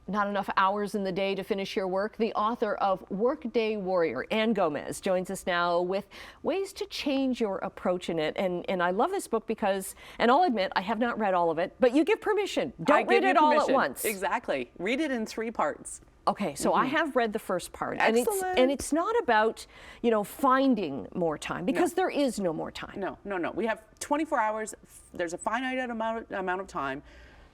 not enough hours in the day to finish your work? The author of Workday Warrior, Ann Gomez, joins us now with ways to change your approach in it. And I love this book because, and I'll admit, I have not read all of it, but you give permission. Don't read it all at once. Exactly. Read it in 3 parts. Okay, so I have read the first part. Excellent. And it's not about, finding more time, because there is no more time. No. We have 24 hours. There's a finite amount of time.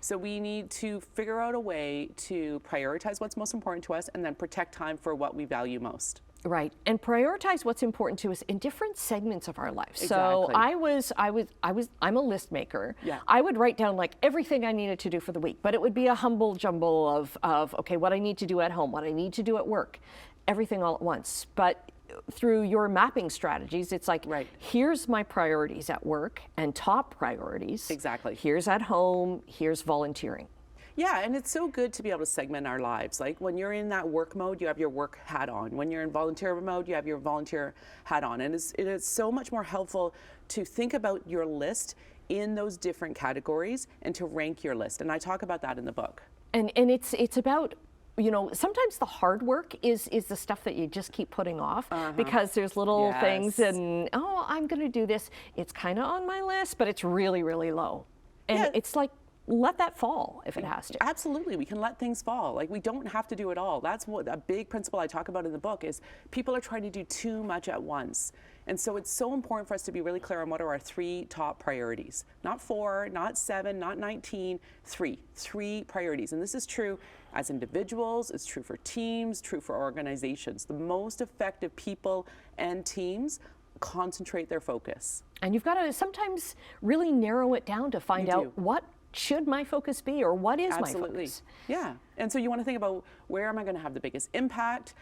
So we need to figure out a way to prioritize what's most important to us and then protect time for what we value most. Right, and prioritize what's important to us in different segments of our life. Exactly. So I'm a list maker. Yeah. I would write down like everything I needed to do for the week, but it would be a humble jumble of okay, what I need to do at home, what I need to do at work, everything all at once. But through your mapping strategies, it's like, here's my priorities at work and top priorities. Exactly. Here's at home, here's volunteering. Yeah, and it's so good to be able to segment our lives. Like when you're in that work mode, you have your work hat on. When you're in volunteer mode, you have your volunteer hat on. And it is so much more helpful to think about your list in those different categories and to rank your list. And I talk about that in the book. And it's about, sometimes the hard work is the stuff that you just keep putting off because there's little things and, I'm going to do this. It's kind of on my list, but it's really, really low. And it's like, let that fall if it has to. Absolutely, we can let things fall. Like we don't have to do it all. That's what a big principle I talk about in the book is people are trying to do too much at once. And so it's so important for us to be really clear on what are our 3 top priorities. Not 4, not 7, not 19, 3. 3 priorities. And this is true as individuals, it's true for teams, true for organizations. The most effective people and teams concentrate their focus. And you've got to sometimes really narrow it down to find out what should my focus be, or what is my focus? Yeah, and so you want to think about where am I going to have the biggest impact?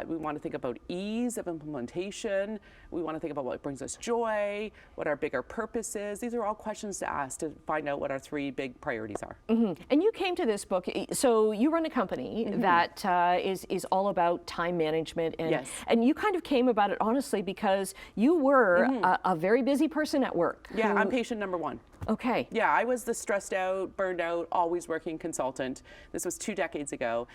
We want to think about ease of implementation. We want to think about what brings us joy, what our bigger purpose is. These are all questions to ask to find out what our 3 big priorities are. And you came to this book, so you run a company that is all about time management, and you kind of came about it honestly because you were a very busy person at work. Yeah, I'm patient number 1. Okay. Yeah, I was the stressed out, burned out, always working consultant. This was 2 decades ago.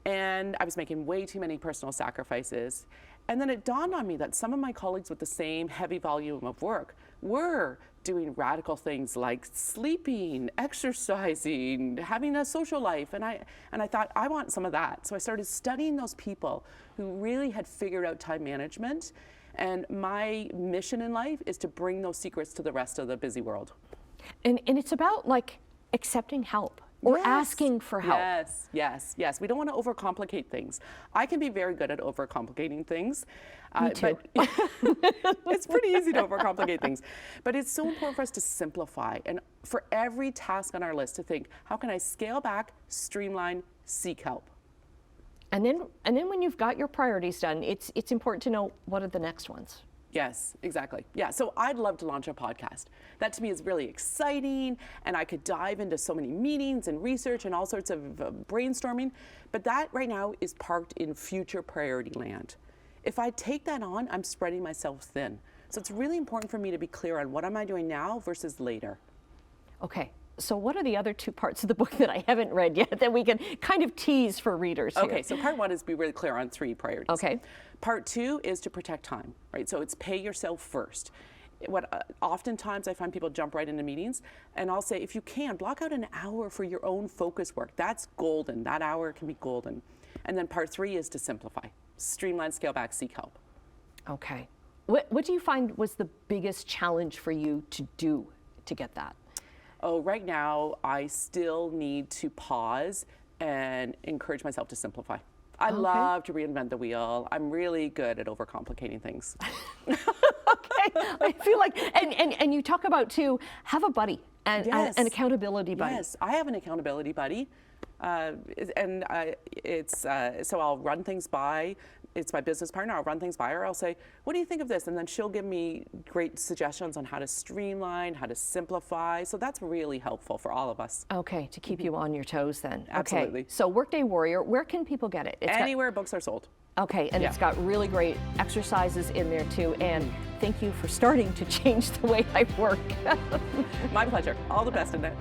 And I was making way too many personal sacrifices. And then it dawned on me that some of my colleagues with the same heavy volume of work were doing radical things like sleeping, exercising, having a social life. And I thought, I want some of that. So I started studying those people who really had figured out time management. And my mission in life is to bring those secrets to the rest of the busy world. And it's about like accepting help. Or asking for help. Yes. We don't want to overcomplicate things. I can be very good at overcomplicating things. Me too. But it's pretty easy to overcomplicate things. But it's so important for us to simplify. And for every task on our list to think, how can I scale back, streamline, seek help? And then when you've got your priorities done, it's important to know what are the next ones. Yes, exactly. Yeah, so I'd love to launch a podcast. That to me is really exciting, and I could dive into so many meetings and research and all sorts of brainstorming, but that right now is parked in future priority land. If I take that on, I'm spreading myself thin. So it's really important for me to be clear on what am I doing now versus later. Okay. So what are the other 2 parts of the book that I haven't read yet that we can kind of tease for readers here? Okay, so part 1 is be really clear on 3 priorities. Okay. Part 2 is to protect time, right? So it's pay yourself first. Oftentimes I find people jump right into meetings, and I'll say, if you can, block out an hour for your own focus work. That's golden. That hour can be golden. And then part 3 is to simplify. Streamline, scale back, seek help. Okay. What do you find was the biggest challenge for you to do to get that? Oh, right now, I still need to pause and encourage myself to simplify. I love to reinvent the wheel. I'm really good at overcomplicating things. Okay, I feel like, and you talk about too, have a buddy and an accountability buddy. Yes, I have an accountability buddy. So I'll run things by, it's my business partner, I'll run things by her, I'll say, what do you think of this? And then she'll give me great suggestions on how to streamline, how to simplify. So that's really helpful for all of us. Okay, to keep you on your toes then. Absolutely. Okay, so Workday Warrior, where can people get it? Anywhere books are sold. Okay, and it's got really great exercises in there too. And thank you for starting to change the way I work. My pleasure. All the best in it.